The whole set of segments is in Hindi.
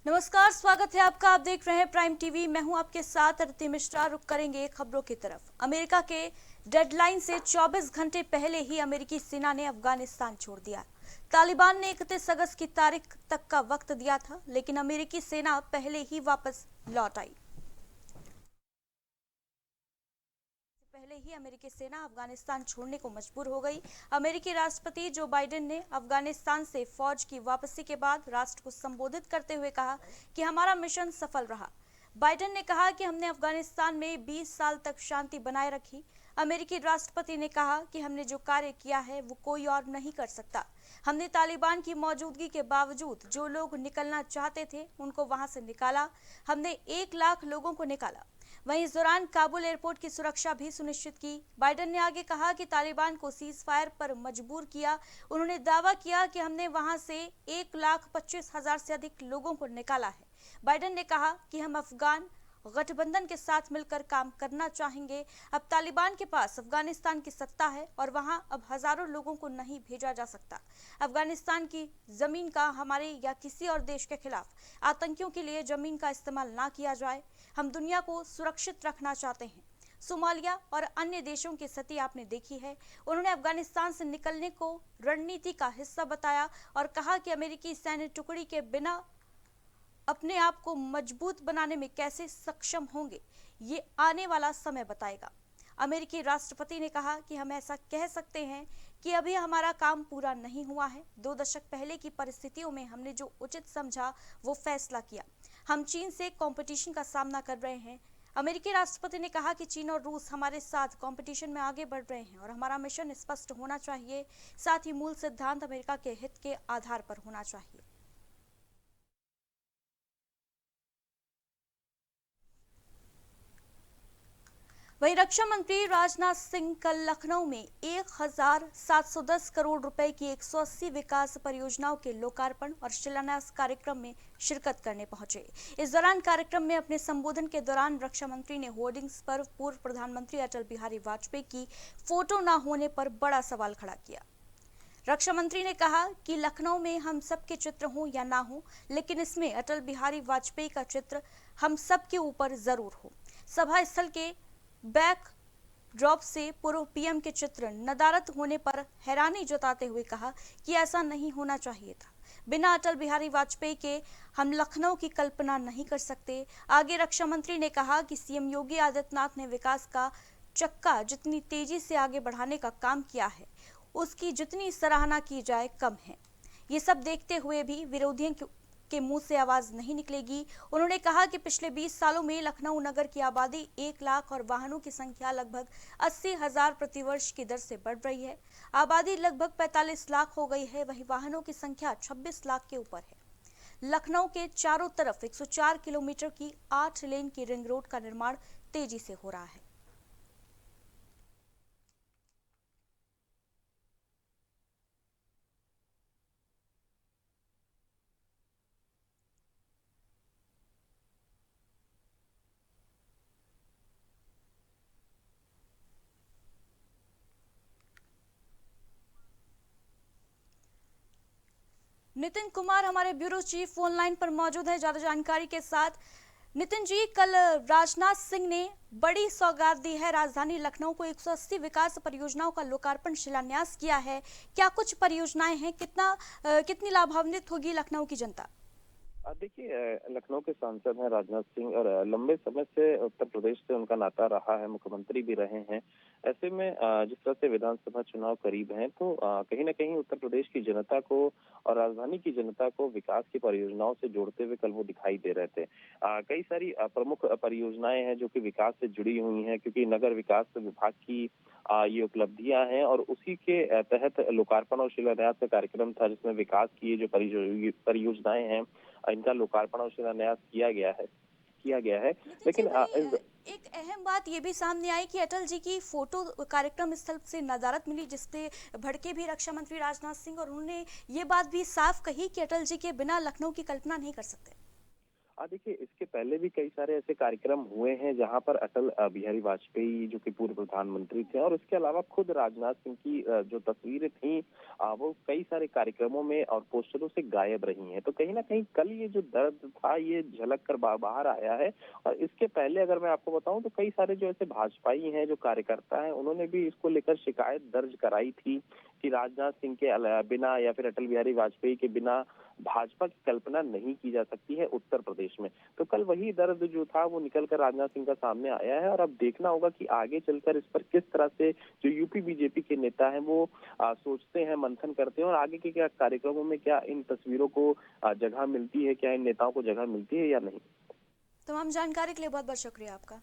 नमस्कार, स्वागत है आपका। आप देख रहे हैं प्राइम टीवी। मैं हूं आपके साथ अदिति मिश्रा। रुक करेंगे खबरों की तरफ। अमेरिका के डेडलाइन से 24 घंटे पहले ही अमेरिकी सेना ने अफगानिस्तान छोड़ दिया। तालिबान ने 31 अगस्त की तारीख तक का वक्त दिया था, लेकिन अमेरिकी सेना पहले ही वापस लौट आई। पहले ही अमेरिकी सेना अफगानिस्तान छोड़ने को मजबूर हो गई। अमेरिकी राष्ट्रपति जो बाइडेन ने अफगानिस्तान से फौज की वापसी के बाद राष्ट्र को संबोधित करते हुए कहा कि हमारा मिशन सफल रहा। बाइडेन ने कहा कि हमने अफगानिस्तान में 20 साल तक शांति बनाए रखी। अमेरिकी राष्ट्रपति ने कहा कि हमने जो कार्य किया है वो कोई और नहीं कर सकता। हमने तालिबान की मौजूदगी के बावजूद जो लोग निकलना चाहते थे उनको वहां से निकाला। हमने 1 लाख लोगों को निकाला। वहीं इस दौरान काबुल एयरपोर्ट की सुरक्षा भी सुनिश्चित की। बाइडेन ने आगे कहा कि तालिबान को सीज फायर पर मजबूर किया। उन्होंने दावा किया कि हमने वहां से 1,25,000 से अधिक लोगों को निकाला है। बाइडेन ने कहा कि हम अफगान गठबंधन के साथ मिलकर काम करना चाहेंगे। अब तालिबान के पास अफगानिस्तान की सत्ता है और वहां अब हजारों लोगों को नहीं भेजा जा सकता। अफगानिस्तान की जमीन का हमारे या किसी और देश के खिलाफ आतंकियों के लिए जमीन का इस्तेमाल ना किया जाए। हम दुनिया को सुरक्षित रखना चाहते हैं। सोमालिया और अन्य देशों की स्थिति आपने देखी है। उन्होंने अफगानिस्तान से निकलने को रणनीति का हिस्सा बताया और कहा कि अमेरिकी सैन्य टुकड़ी के बिना अपने आप को मजबूत बनाने में कैसे सक्षम होंगे, ये आने वाला समय बताएगा। अमेरिकी राष्ट्रपति ने कहा कि हम ऐसा कह सकते हैं कि अभी हमारा काम पूरा नहीं हुआ है। 2 दशक पहले की परिस्थितियों में हमने जो उचित समझा वो फैसला किया। हम चीन से कंपटीशन का सामना कर रहे हैं। अमेरिकी राष्ट्रपति ने कहा कि चीन और रूस हमारे साथ कंपटीशन में आगे बढ़ रहे हैं और हमारा मिशन स्पष्ट होना चाहिए। साथ ही मूल सिद्धांत अमेरिका के हित के आधार पर होना चाहिए। वहीं रक्षा मंत्री राजनाथ सिंह कल लखनऊ में 1,710 करोड़ रुपए की 180 विकास परियोजनाओं के लोकार्पण और शिलान्यास कार्यक्रम में शिरकत करने पहुंचे। इस दौरान कार्यक्रम में अपने संबोधन के दौरान रक्षा मंत्री ने होर्डिंग्स पर पूर्व प्रधानमंत्री अटल बिहारी वाजपेयी की फोटो न होने पर बड़ा सवाल खड़ा किया। रक्षा मंत्री ने कहा कि लखनऊ में हम सबके चित्र हों या ना हो, लेकिन इसमें अटल बिहारी वाजपेयी का चित्र हम सबके ऊपर जरूर हो। सभा स्थल के बैक ड्रॉप से पूर्व पीएम के चित्र नदारद होने पर हैरानी जताते हुए कहा कि ऐसा नहीं होना चाहिए था। बिना अटल बिहारी वाजपेयी के हम लखनऊ की कल्पना नहीं कर सकते। आगे रक्षा मंत्री ने कहा कि सीएम योगी आदित्यनाथ ने विकास का चक्का जितनी तेजी से आगे बढ़ाने का काम किया है, उसकी जितनी सराहना की जाए कम है। ये सब देखते हुए भी विरोधियों के मुंह से आवाज नहीं निकलेगी। उन्होंने कहा कि पिछले 20 सालों में लखनऊ नगर की आबादी 1 लाख और वाहनों की संख्या लगभग 80,000 प्रतिवर्ष की दर से बढ़ रही है। आबादी लगभग 45 लाख हो गई है, वहीं वाहनों की संख्या 26 लाख के ऊपर है। लखनऊ के चारों तरफ 104 किलोमीटर की 8 लेन की रिंग रोड का निर्माण तेजी से हो रहा है। नितिन कुमार हमारे ब्यूरो चीफ फोन लाइन पर मौजूद है ज्यादा जानकारी के साथ। नितिन जी, कल राजनाथ सिंह ने बड़ी सौगात दी है। राजधानी लखनऊ को 180 विकास परियोजनाओं का लोकार्पण शिलान्यास किया है। क्या कुछ परियोजनाएं हैं, कितनी लाभान्वित होगी लखनऊ की जनता? देखिए, लखनऊ के सांसद हैं राजनाथ सिंह और लंबे समय से उत्तर प्रदेश से उनका नाता रहा है, मुख्यमंत्री भी रहे हैं। ऐसे में जिस तरह से विधानसभा चुनाव करीब हैं तो कहीं ना कहीं उत्तर प्रदेश की जनता को और राजधानी की जनता को विकास की परियोजनाओं से जोड़ते हुए कल वो दिखाई दे रहे थे। कई सारी प्रमुख परियोजनाएं हैं जो कि विकास से जुड़ी हुई हैं, क्योंकि नगर विकास विभाग की ये उपलब्धियां हैं और उसी के तहत लोकार्पण और शिलान्यास का कार्यक्रम था, जिसमें विकास की ये जो परियोजनाएं हैं इनका लोकार्पण और शिलान्यास किया गया है। लेकिन एक अहम बात ये भी सामने आई कि अटल जी की फोटो कार्यक्रम स्थल से नदारद मिली, जिसपे भड़के भी रक्षा मंत्री राजनाथ सिंह और उन्होंने ये बात भी साफ कही कि अटल जी के बिना लखनऊ की कल्पना नहीं कर सकते। देखिए, इसके पहले भी कई सारे ऐसे कार्यक्रम हुए हैं जहां पर अटल बिहारी वाजपेयी जो कि पूर्व प्रधानमंत्री थे और इसके अलावा खुद राजनाथ सिंह की जो तस्वीरें थी वो कई सारे कार्यक्रमों में और पोस्टरों से गायब रही हैं। तो कहीं ना कहीं कल ये जो दर्द था ये झलक कर बाहर आया है। और इसके पहले अगर मैं आपको बताऊं तो कई सारे जो ऐसे भाजपाई हैं, जो कार्यकर्ता हैं, उन्होंने भी इसको लेकर शिकायत दर्ज कराई थी कि राजनाथ सिंह के बिना या फिर अटल बिहारी वाजपेयी के बिना भाजपा की कल्पना नहीं की जा सकती है उत्तर प्रदेश में। तो कल वही दर्द जो था वो निकल कर राजनाथ सिंह का सामने आया है और अब देखना होगा कि आगे चलकर इस पर किस तरह से जो यूपी बीजेपी के नेता हैं वो सोचते हैं, मंथन करते हैं और आगे के क्या कार्यक्रमों में क्या इन तस्वीरों को जगह मिलती है, क्या इन नेताओं को जगह मिलती है या नहीं। तमाम जानकारी के लिए बहुत बहुत शुक्रिया आपका।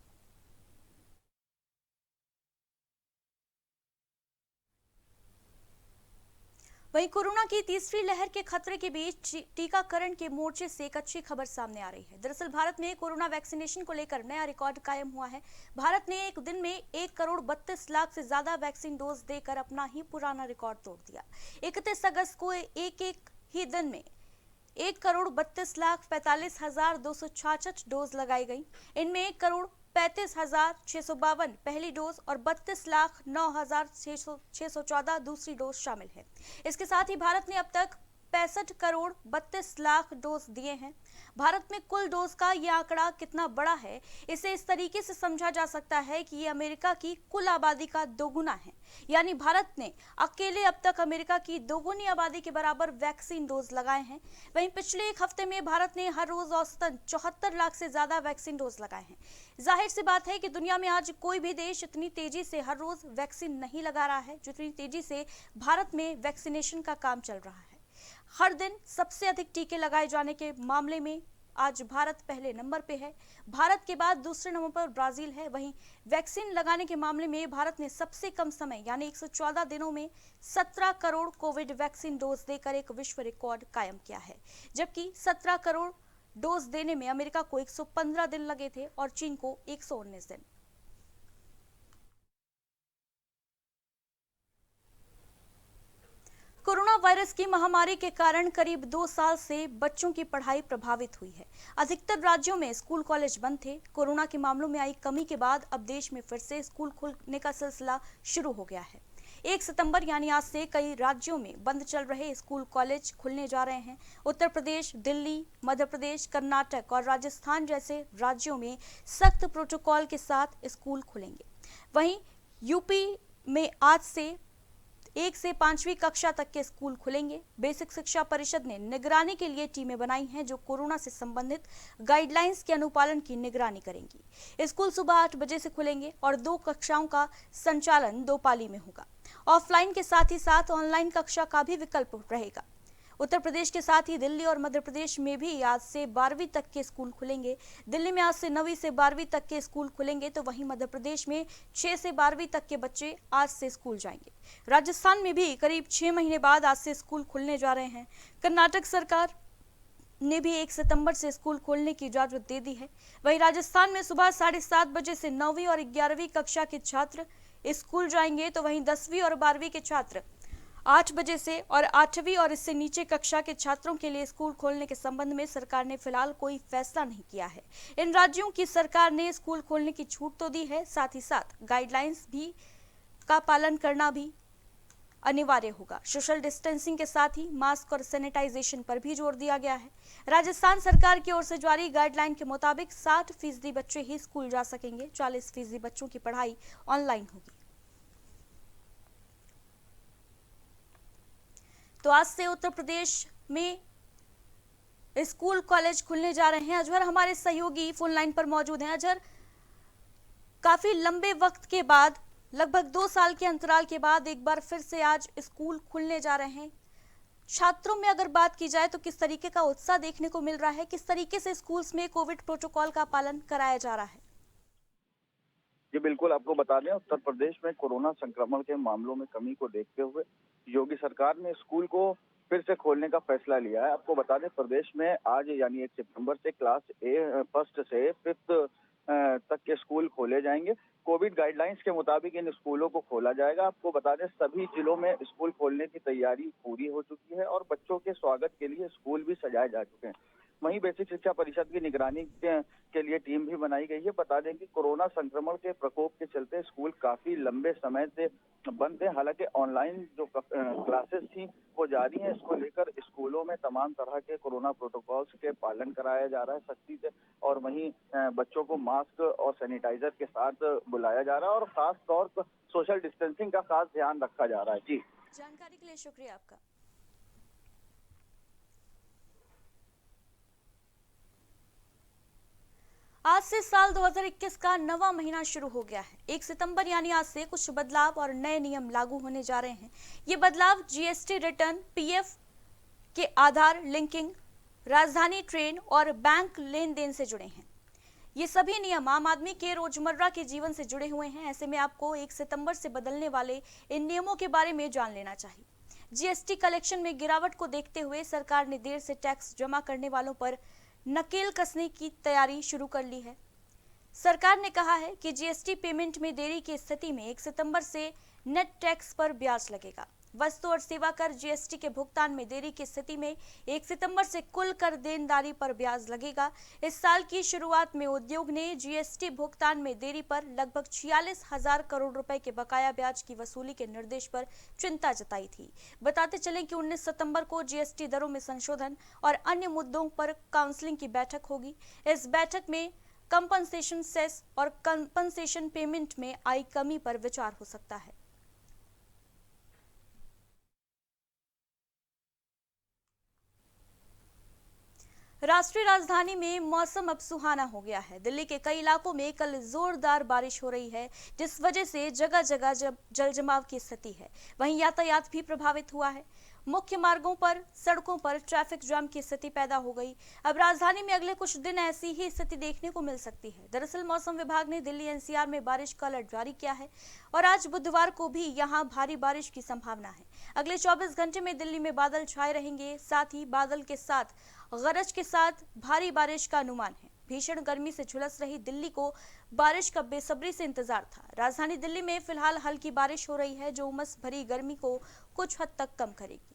वहीं कोरोना की तीसरी लहर के खतरे के बीच टीकाकरण के मोर्चे से एक अच्छी खबर सामने आ रही है। दरअसल भारत में कोरोना वैक्सीनेशन को लेकर नया रिकॉर्ड कायम हुआ है। भारत ने एक दिन में 1,32,00,000 से ज्यादा वैक्सीन डोज देकर अपना ही पुराना रिकॉर्ड तोड़ दिया। 31 अगस्त को एक ही दिन में 1,32,45,266 डोज लगाई गई। इनमें 1,35,652 पहली डोज और 32,09,614 दूसरी डोज शामिल है। इसके साथ ही भारत ने अब तक 65,32,00,000 डोज दिए हैं। भारत में कुल डोज का यह आंकड़ा कितना बड़ा है, इसे इस तरीके से समझा जा सकता है कि ये अमेरिका की कुल आबादी का दोगुना है। यानी भारत ने अकेले अब तक अमेरिका की दोगुनी आबादी के बराबर वैक्सीन डोज लगाए हैं। वहीं पिछले एक हफ्ते में भारत ने हर रोज औसतन 74 लाख से ज्यादा वैक्सीन डोज लगाए हैं। जाहिर सी बात है कि दुनिया में आज कोई भी देश इतनी तेजी से हर रोज वैक्सीन नहीं लगा रहा है जितनी तेजी से भारत में वैक्सीनेशन का काम चल रहा है। हर दिन सबसे अधिक टीके लगाए जाने के मामले में आज भारत पहले नंबर पे है। भारत के बाद दूसरे नंबर पर ब्राजील है। वहीं वैक्सीन लगाने के मामले में भारत ने सबसे कम समय यानी 114 दिनों में 17 करोड़ कोविड वैक्सीन डोज देकर एक विश्व रिकॉर्ड कायम किया है, जबकि 17 करोड़ डोज देने में अमेरिका को 115 दिन लगे थे और चीन को 119 दिन। कोरोना वायरस की महामारी के कारण करीब 2 साल से बच्चों की पढ़ाई प्रभावित हुई है। अधिकतर राज्यों में स्कूल कॉलेज बंद थे। कोरोना के मामलों में आई कमी के बाद अब देश में फिर से स्कूल खुलने का सिलसिला शुरू हो गया है। 1 सितंबर यानी आज से कई राज्यों में बंद चल रहे स्कूल कॉलेज खुलने जा रहे हैं। उत्तर प्रदेश, दिल्ली, मध्य प्रदेश, कर्नाटक और राजस्थान जैसे राज्यों में सख्त प्रोटोकॉल के साथ स्कूल खुलेंगे। वहीं यूपी में आज से 1 से 5वीं कक्षा तक के स्कूल खुलेंगे। बेसिक शिक्षा परिषद ने निगरानी के लिए टीमें बनाई हैं जो कोरोना से संबंधित गाइडलाइंस के अनुपालन की निगरानी करेंगी। स्कूल सुबह 8 बजे से खुलेंगे और 2 कक्षाओं का संचालन 2 पाली में होगा। ऑफलाइन के साथ ही साथ ऑनलाइन कक्षा का भी विकल्प रहेगा। उत्तर प्रदेश के साथ ही दिल्ली और मध्य प्रदेश में भी आज से 12वीं तक के स्कूल खुलेंगे। दिल्ली में आज से 9वीं से 12वीं तक के स्कूल खुलेंगे, तो वहीं मध्य प्रदेश में 6 से 12वीं तक के बच्चे आज से स्कूल जाएंगे। राजस्थान में भी करीब 6 महीने बाद आज से स्कूल खुलने जा रहे हैं। कर्नाटक सरकार ने भी 1 सितंबर से स्कूल खोलने की इजाजत दे दी है। वहीं राजस्थान में सुबह 7:30 बजे से 9वीं और 11वीं कक्षा के छात्र स्कूल जाएंगे, तो वहीं 10वीं और 12वीं के छात्र 8 बजे से और 8वीं और इससे नीचे कक्षा के छात्रों के लिए स्कूल खोलने के संबंध में सरकार ने फिलहाल कोई फैसला नहीं किया है। इन राज्यों की सरकार ने स्कूल खोलने की छूट तो दी है, साथ ही साथ गाइडलाइंस भी का पालन करना भी अनिवार्य होगा। सोशल डिस्टेंसिंग के साथ ही मास्क और सैनिटाइजेशन पर भी जोर दिया गया है। राजस्थान सरकार की ओर से जारी गाइडलाइन के मुताबिक 60% बच्चे ही स्कूल जा सकेंगे, 40% बच्चों की पढ़ाई ऑनलाइन होगी। तो आज से उत्तर प्रदेश में स्कूल कॉलेज खुलने जा रहे हैं। अजहर हमारे सहयोगी फोन लाइन पर मौजूद हैं। अजहर, काफी लंबे वक्त के बाद, लगभग 2 साल के अंतराल के बाद एक बार फिर से आज स्कूल खुलने जा रहे हैं। छात्रों में अगर बात की जाए तो किस तरीके का उत्साह देखने को मिल रहा है, किस तरीके से स्कूल्स में कोविड प्रोटोकॉल का पालन कराया जा रहा है? जी बिल्कुल, आपको बता दें उत्तर प्रदेश में कोरोना संक्रमण के मामलों में कमी को देखते हुए योगी सरकार ने स्कूल को फिर से खोलने का फैसला लिया है। आपको बता दें प्रदेश में आज यानी 1 सितंबर से क्लास फर्स्ट से 5th तक के स्कूल खोले जाएंगे। कोविड गाइडलाइंस के मुताबिक इन स्कूलों को खोला जाएगा। आपको बता दें सभी जिलों में स्कूल खोलने की तैयारी पूरी हो चुकी है और बच्चों के स्वागत के लिए स्कूल भी सजाए जा चुके हैं। वहीं बेसिक शिक्षा परिषद की निगरानी के लिए टीम भी बनाई गई है। बता दें कि कोरोना संक्रमण के प्रकोप के चलते स्कूल काफी लंबे समय से बंद थे। हालांकि ऑनलाइन जो क्लासेस थी वो जारी है। इसको लेकर स्कूलों में तमाम तरह के कोरोना प्रोटोकॉल्स के पालन कराया जा रहा है सख्ती से, और वहीं बच्चों को मास्क और सैनिटाइजर के साथ बुलाया जा रहा है और खास तौर पर सोशल डिस्टेंसिंग का खास ध्यान रखा जा रहा है। जी, जानकारी के लिए शुक्रिया आपका। आज से साल 2021 का नवा महीना शुरू हो गया है। 1 सितंबर यानी आज से कुछ बदलाव और नए नियम लागू होने जा रहे हैं। ये बदलाव जीएसटी रिटर्न, पीएफ के आधार लिंकिंग, राजधानी ट्रेन और बैंक लेन देन से जुड़े हैं। ये सभी नियम आम आदमी के रोजमर्रा के जीवन से जुड़े हुए हैं। ऐसे में आपको 1 सितंबर से बदलने वाले इन नियमों के बारे में जान लेना चाहिए। जीएसटी कलेक्शन में गिरावट को देखते हुए सरकार ने देर से टैक्स जमा करने वालों पर नकेल कसने की तैयारी शुरू कर ली है। सरकार ने कहा है कि जीएसटी पेमेंट में देरी की स्थिति में 1 सितंबर से नेट टैक्स पर ब्याज लगेगा। वस्तु और सेवा कर जीएसटी के भुगतान में देरी की स्थिति में 1 सितंबर से कुल कर देनदारी पर ब्याज लगेगा। इस साल की शुरुआत में उद्योग ने जीएसटी भुगतान में देरी पर लगभग 46,000 करोड़ रुपए के बकाया ब्याज की वसूली के निर्देश पर चिंता जताई थी। बताते चलें कि 19 सितंबर को जीएसटी दरों में संशोधन और अन्य मुद्दों पर काउंसलिंग की बैठक होगी। इस बैठक में कंपनसेशन सेस और कंपनसेशन पेमेंट में आई कमी पर विचार हो सकता है। राष्ट्रीय राजधानी में मौसम अब सुहाना हो गया है। दिल्ली के कई इलाकों में कल जोरदार बारिश हो रही है, जिस वजह से जगह जगह जल जमाव की स्थिति है। वहीं यातायात भी प्रभावित हुआ है। मुख्य मार्गों पर, सड़कों पर ट्रैफिक जाम की स्थिति पैदा हो गई। अब राजधानी में अगले कुछ दिन ऐसी ही स्थिति देखने को मिल सकती है। दरअसल मौसम विभाग ने दिल्ली एनसीआर में बारिश का अलर्ट जारी किया है और आज बुधवार को भी यहां भारी बारिश की संभावना है। अगले 24 घंटे में दिल्ली में बादल छाए रहेंगे, साथ ही बादल के साथ गरज के साथ भारी बारिश का अनुमान है। भीषण गर्मी से झुलस रही दिल्ली को बारिश का बेसब्री से इंतजार था। राजधानी दिल्ली में फिलहाल हल्की बारिश हो रही है, जो उमस भरी गर्मी को कुछ हद तक कम करेगी।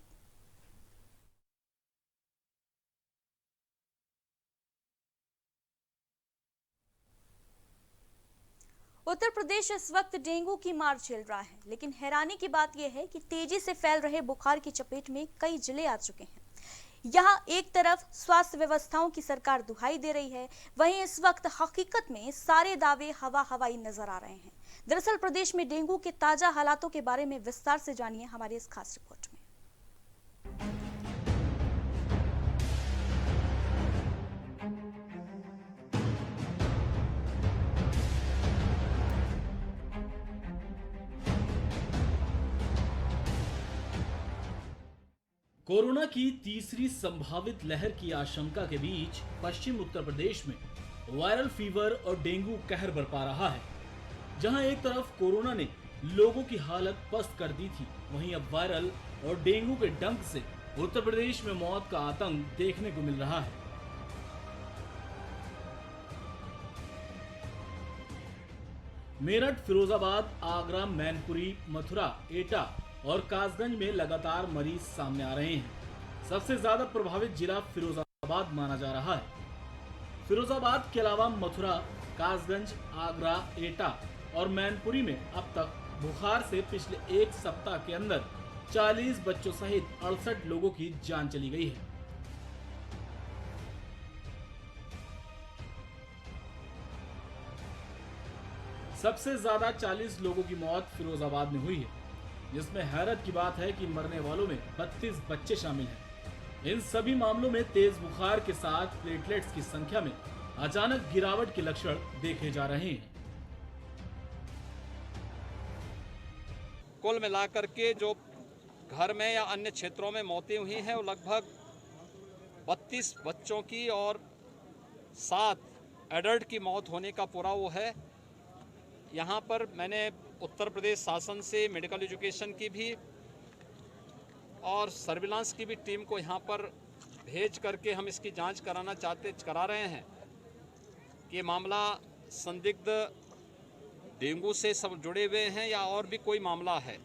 उत्तर प्रदेश इस वक्त डेंगू की मार झेल रहा है, लेकिन हैरानी की बात यह है कि तेजी से फैल रहे बुखार की चपेट में कई जिले आ चुके हैं। यहाँ एक तरफ स्वास्थ्य व्यवस्थाओं की सरकार दुहाई दे रही है, वहीं इस वक्त हकीकत में सारे दावे हवा हवाई नजर आ रहे हैं। दरअसल प्रदेश में डेंगू के ताजा हालातों के बारे में विस्तार से जानिए हमारी इस खास रिपोर्ट में। कोरोना की तीसरी संभावित लहर की आशंका के बीच पश्चिम उत्तर प्रदेश में वायरल फीवर और डेंगू कहर बरपा रहा है। जहां एक तरफ कोरोना ने लोगों की हालत पस्त कर दी थी, वहीं अब वायरल और डेंगू के डंक से उत्तर प्रदेश में मौत का आतंक देखने को मिल रहा है। मेरठ, फिरोजाबाद, आगरा, मैनपुरी, मथुरा, एटा और कासगंज में लगातार मरीज सामने आ रहे हैं। सबसे ज्यादा प्रभावित जिला फिरोजाबाद माना जा रहा है। फिरोजाबाद के अलावा मथुरा, कासगंज, आगरा, एटा और मैनपुरी में अब तक बुखार से पिछले एक सप्ताह के अंदर 40 बच्चों सहित 68 लोगों की जान चली गई है। सबसे ज्यादा 40 लोगों की मौत फिरोजाबाद में हुई है, जिसमें हैरत की बात है कि मरने वालों में 32 बच्चे शामिल हैं। इन सभी मामलों में तेज बुखार के साथ प्लेटलेट्स की संख्या में अचानक गिरावट के लक्षण देखे जा रहे हैं। कुल मिलाकर के जो घर में या अन्य क्षेत्रों में मौतें हुई हैं वो लगभग 32 बच्चों की और 7 एडल्ट की मौत होने का पूरा वो है। यहाँ पर मैंने उत्तर प्रदेश शासन से मेडिकल एजुकेशन की भी और सर्विलांस की भी टीम को यहाँ पर भेज करके हम इसकी जांच करा रहे हैं कि मामला संदिग्ध डेंगू से सब जुड़े हुए हैं या और भी कोई मामला है।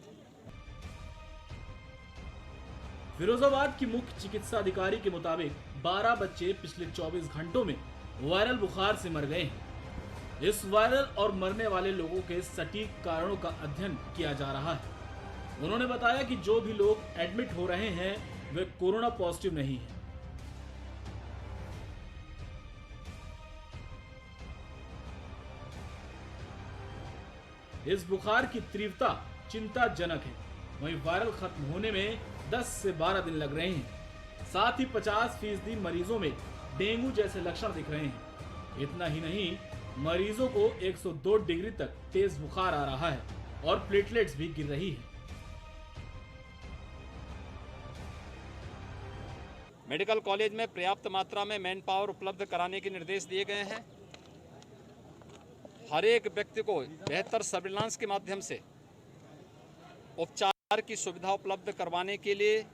फिरोजाबाद की मुख्य चिकित्सा अधिकारी के मुताबिक 12 बच्चे पिछले 24 घंटों में वायरल बुखार से मर गए हैं। इस वायरल और मरने वाले लोगों के सटीक कारणों का अध्ययन किया जा रहा है। उन्होंने बताया कि जो भी लोग एडमिट हो रहे हैं वे कोरोना पॉजिटिव नहीं है। इस बुखार की तीव्रता चिंताजनक है। वहीं वायरल खत्म होने में 10 से 12 दिन लग रहे हैं। साथ ही 50% मरीजों में डेंगू जैसे लक्षण दिख रहे हैं। इतना ही नहीं, मरीजों को 102 डिग्री तक तेज बुखार आ रहा है और प्लेटलेट्स भी गिर रही है। मेडिकल कॉलेज में पर्याप्त मात्रा में मैन पावर उपलब्ध कराने के निर्देश दिए गए हैं। हर एक व्यक्ति को बेहतर सर्विलांस के माध्यम से उपचार की सुविधा उपलब्ध करवाने के लिए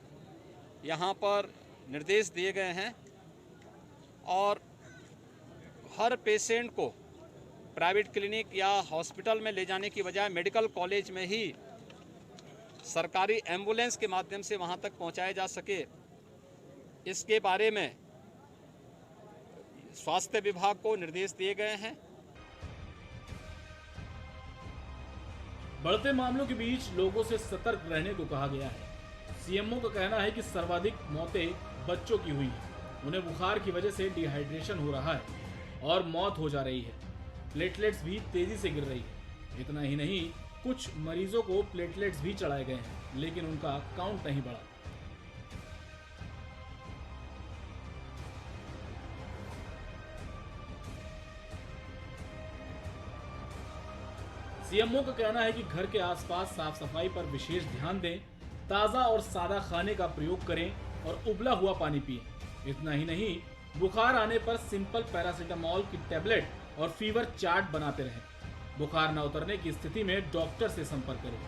यहाँ पर निर्देश दिए गए हैं और हर पेशेंट को प्राइवेट क्लिनिक या हॉस्पिटल में ले जाने की बजाय मेडिकल कॉलेज में ही सरकारी एम्बुलेंस के माध्यम से वहाँ तक पहुँचाया जा सके, इसके बारे में स्वास्थ्य विभाग को निर्देश दिए गए हैं। बढ़ते मामलों के बीच लोगों से सतर्क रहने को कहा गया है। सीएमओ का कहना है कि सर्वाधिक मौतें बच्चों की हुई हैं। उन्हें बुखार की वजह से डिहाइड्रेशन हो रहा है और मौत हो जा रही है। प्लेटलेट्स भी तेजी से गिर रही है। इतना ही नहीं, कुछ मरीजों को प्लेटलेट्स भी चढ़ाए गए हैं, लेकिन उनका काउंट नहीं बढ़ा। सीएमओ का कहना है कि घर के आसपास साफ सफाई पर विशेष ध्यान दें, ताज़ा और सादा खाने का प्रयोग करें और उबला हुआ पानी पिएं। इतना ही नहीं, बुखार आने पर सिंपल पैरासीटामोल की टैबलेट और फीवर चार्ट बनाते रहें। बुखार न उतरने की स्थिति में डॉक्टर से संपर्क करें।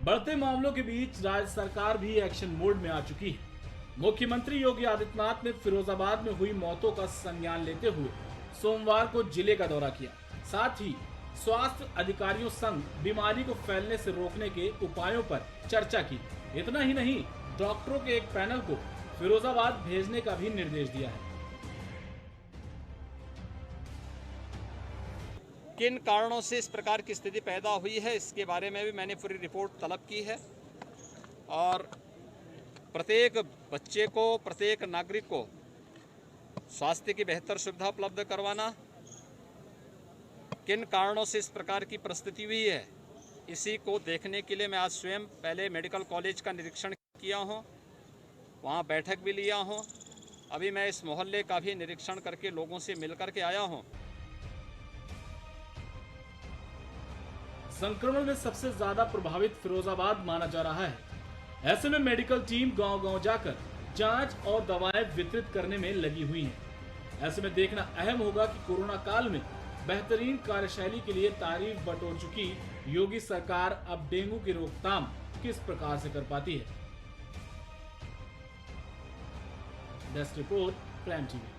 बढ़ते मामलों के बीच राज्य सरकार भी एक्शन मोड में आ चुकी है। मुख्यमंत्री योगी आदित्यनाथ ने फिरोजाबाद में हुई मौतों का संज्ञान लेते हुए सोमवार को जिले का दौरा किया। साथ ही स्वास्थ्य अधिकारियों संग बीमारी को फैलने से रोकने के उपायों पर चर्चा की। इतना ही नहीं, डॉक्टरों के एक पैनल को फिरोजाबाद भेजने का भी निर्देश दिया है। किन कारणों से इस प्रकार की स्थिति पैदा हुई है, इसके बारे में भी मैंने पूरी रिपोर्ट तलब की है और प्रत्येक बच्चे को, प्रत्येक नागरिक को स्वास्थ्य की बेहतर सुविधा उपलब्ध करवाना, किन कारणों से इस प्रकार की परिस्थिति हुई है, इसी को देखने के लिए मैं आज स्वयं पहले मेडिकल कॉलेज का निरीक्षण किया हूँ, वहाँ बैठक भी लिया हूँ। अभी मैं इस मोहल्ले का भी निरीक्षण करके लोगों से मिल कर के आया हूँ। संक्रमण में सबसे ज्यादा प्रभावित फिरोजाबाद माना जा रहा है। ऐसे में मेडिकल टीम गांव-गांव जाकर जांच और दवाएं वितरित करने में लगी हुई हैं। ऐसे में देखना अहम होगा कि कोरोना काल में बेहतरीन कार्यशैली के लिए तारीफ बटोर चुकी योगी सरकार अब डेंगू की रोकथाम किस प्रकार से कर पाती है। Desk report, prime TV.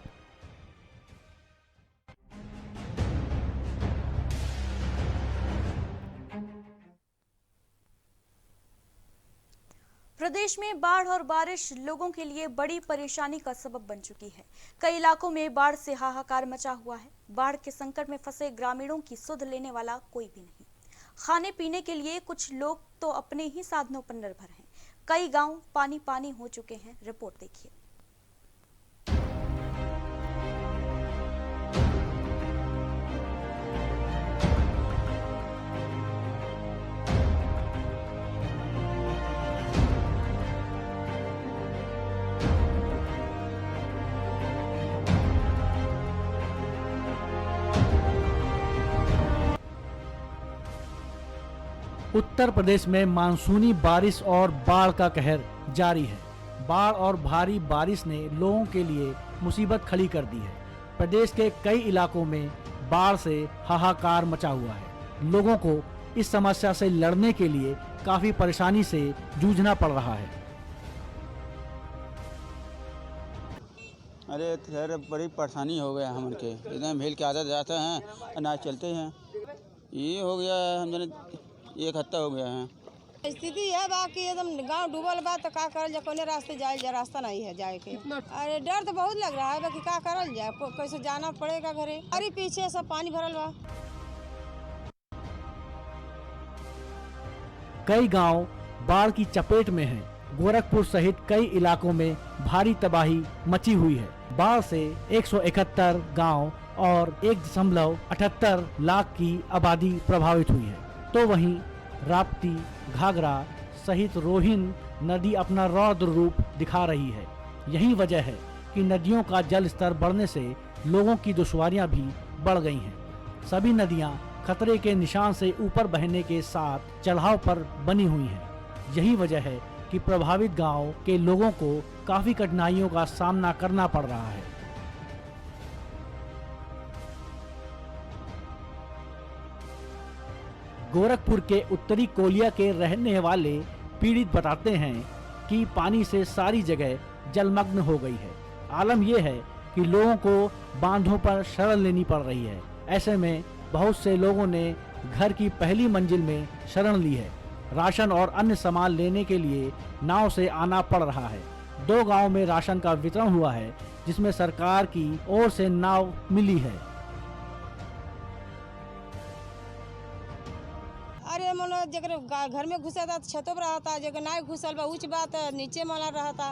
प्रदेश में बाढ़ और बारिश लोगों के लिए बड़ी परेशानी का सबब बन चुकी है। कई इलाकों में बाढ़ से हाहाकार मचा हुआ है। बाढ़ के संकट में फंसे ग्रामीणों की सुध लेने वाला कोई भी नहीं। खाने पीने के लिए कुछ लोग तो अपने ही साधनों पर निर्भर हैं। कई गांव पानी पानी हो चुके हैं। रिपोर्ट देखिए। उत्तर प्रदेश में मानसूनी बारिश और बाढ़ का कहर जारी है। बाढ़ और भारी बारिश ने लोगों के लिए मुसीबत खड़ी कर दी है। प्रदेश के कई इलाकों में बाढ़ से हाहाकार मचा हुआ है। लोगों को इस समस्या से लड़ने के लिए काफी परेशानी से जूझना पड़ रहा है। अरे सर बड़ी परेशानी हो गया हम के एकदम भेल के आदत जाते हैं अनाज चलते हैं। ये हो गया है हम जने 1 हफ्ता हो गया है। स्थिति है बाकी एकदम गांव डूबल बा तो का करल जाए, कोने रास्ते जाए जा रास्ता नहीं है जाए के। अरे डर तो बहुत लग रहा है बाकी का करल जाए, कैसे जाना पड़ेगा घरे। अरे पीछे सब पानी भरल बा। कई गांव बाढ़ की चपेट में हैं। गोरखपुर सहित कई इलाकों में भारी तबाही मची हुई है। बाढ़ से 171 गांव और 1.78 लाख की आबादी प्रभावित हुई है। तो वहीं राप्ती, घाघरा सहित रोहिन नदी अपना रौद्र रूप दिखा रही है। यही वजह है कि नदियों का जल स्तर बढ़ने से लोगों की दुश्वारियां भी बढ़ गई हैं। सभी नदियां खतरे के निशान से ऊपर बहने के साथ चढ़ाव पर बनी हुई हैं। यही वजह है कि प्रभावित गांव के लोगों को काफी कठिनाइयों का सामना करना पड़ रहा है। गोरखपुर के उत्तरी कोलिया के रहने वाले पीड़ित बताते हैं कि पानी से सारी जगह जलमग्न हो गई है। आलम यह है कि लोगों को बांधों पर शरण लेनी पड़ रही है। ऐसे में बहुत से लोगों ने घर की पहली मंजिल में शरण ली है। राशन और अन्य सामान लेने के लिए नाव से आना पड़ रहा है। 2 गांव में राशन का वितरण हुआ है, जिसमें सरकार की ओर से नाव मिली है। अरे मन जगह घर में घुसा था छतों पर रहता, जगह नहीं घुसल बा ऊंच बात नीचे माला रहता।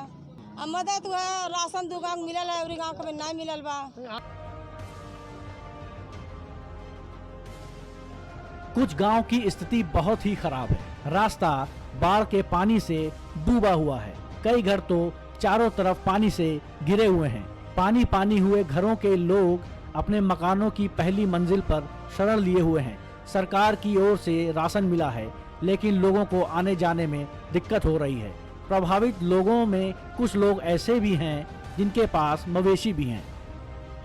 अब मदद हुआ राशन 2 गांव मिलल है और गांव में नहीं मिलल बा। कुछ गांव की स्थिति बहुत ही खराब है। रास्ता बाढ़ के पानी से डूबा हुआ है। कई घर तो चारों तरफ पानी से घिरे हुए हैं। पानी पानी हुए घरों के लोग अपने मकानों की पहली मंजिल पर शरण लिए हुए हैं। सरकार की ओर से राशन मिला है, लेकिन लोगों को आने जाने में दिक्कत हो रही है। प्रभावित लोगों में कुछ लोग ऐसे भी हैं जिनके पास मवेशी भी हैं।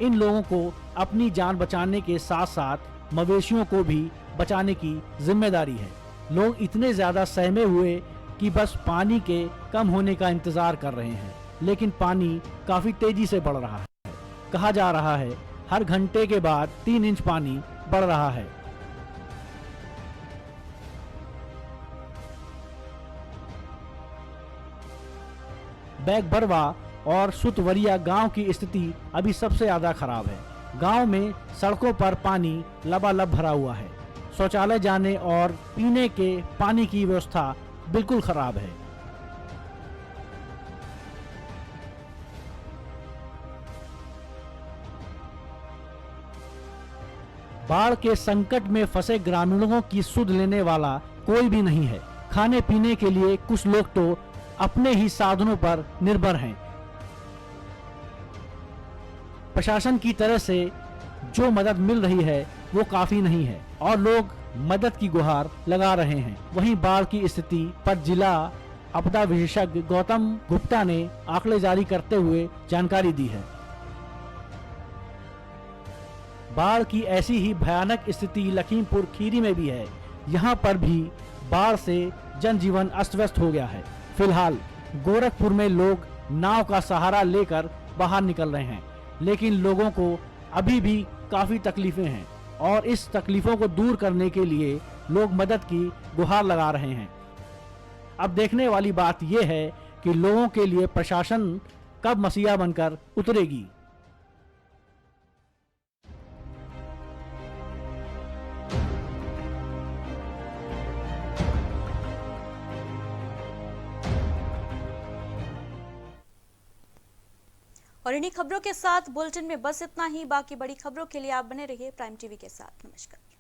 इन लोगों को अपनी जान बचाने के साथ साथ मवेशियों को भी बचाने की जिम्मेदारी है। लोग इतने ज्यादा सहमे हुए कि बस पानी के कम होने का इंतजार कर रहे हैं, लेकिन पानी काफी तेजी से बढ़ रहा है। कहा जा रहा है हर घंटे के बाद 3 इंच पानी बढ़ रहा है। बैगबरवा और सुतवरिया गांव की स्थिति अभी सबसे ज्यादा खराब है। गांव में सड़कों पर पानी लबालब भरा हुआ है। शौचालय जाने और पीने के पानी की व्यवस्था बिल्कुल खराब है। बाढ़ के संकट में फंसे ग्रामीणों की सुध लेने वाला कोई भी नहीं है। खाने पीने के लिए कुछ लोग तो अपने ही साधनों पर निर्भर हैं। प्रशासन की तरफ से जो मदद मिल रही है वो काफी नहीं है और लोग मदद की गुहार लगा रहे हैं। वहीं बाढ़ की स्थिति पर जिला आपदा विशेषज्ञ गौतम गुप्ता ने आंकड़े जारी करते हुए जानकारी दी है। बाढ़ की ऐसी ही भयानक स्थिति लखीमपुर खीरी में भी है। यहाँ पर भी बाढ़ से जनजीवन अस्त व्यस्त हो गया है। फिलहाल गोरखपुर में लोग नाव का सहारा लेकर बाहर निकल रहे हैं, लेकिन लोगों को अभी भी काफी तकलीफें हैं और इस तकलीफों को दूर करने के लिए लोग मदद की गुहार लगा रहे हैं। अब देखने वाली बात यह है कि लोगों के लिए प्रशासन कब मसीहा बनकर उतरेगी। और इन्हीं खबरों के साथ बुलेटिन में बस इतना ही। बाकी बड़ी खबरों के लिए आप बने रहिए प्राइम टीवी के साथ। नमस्कार।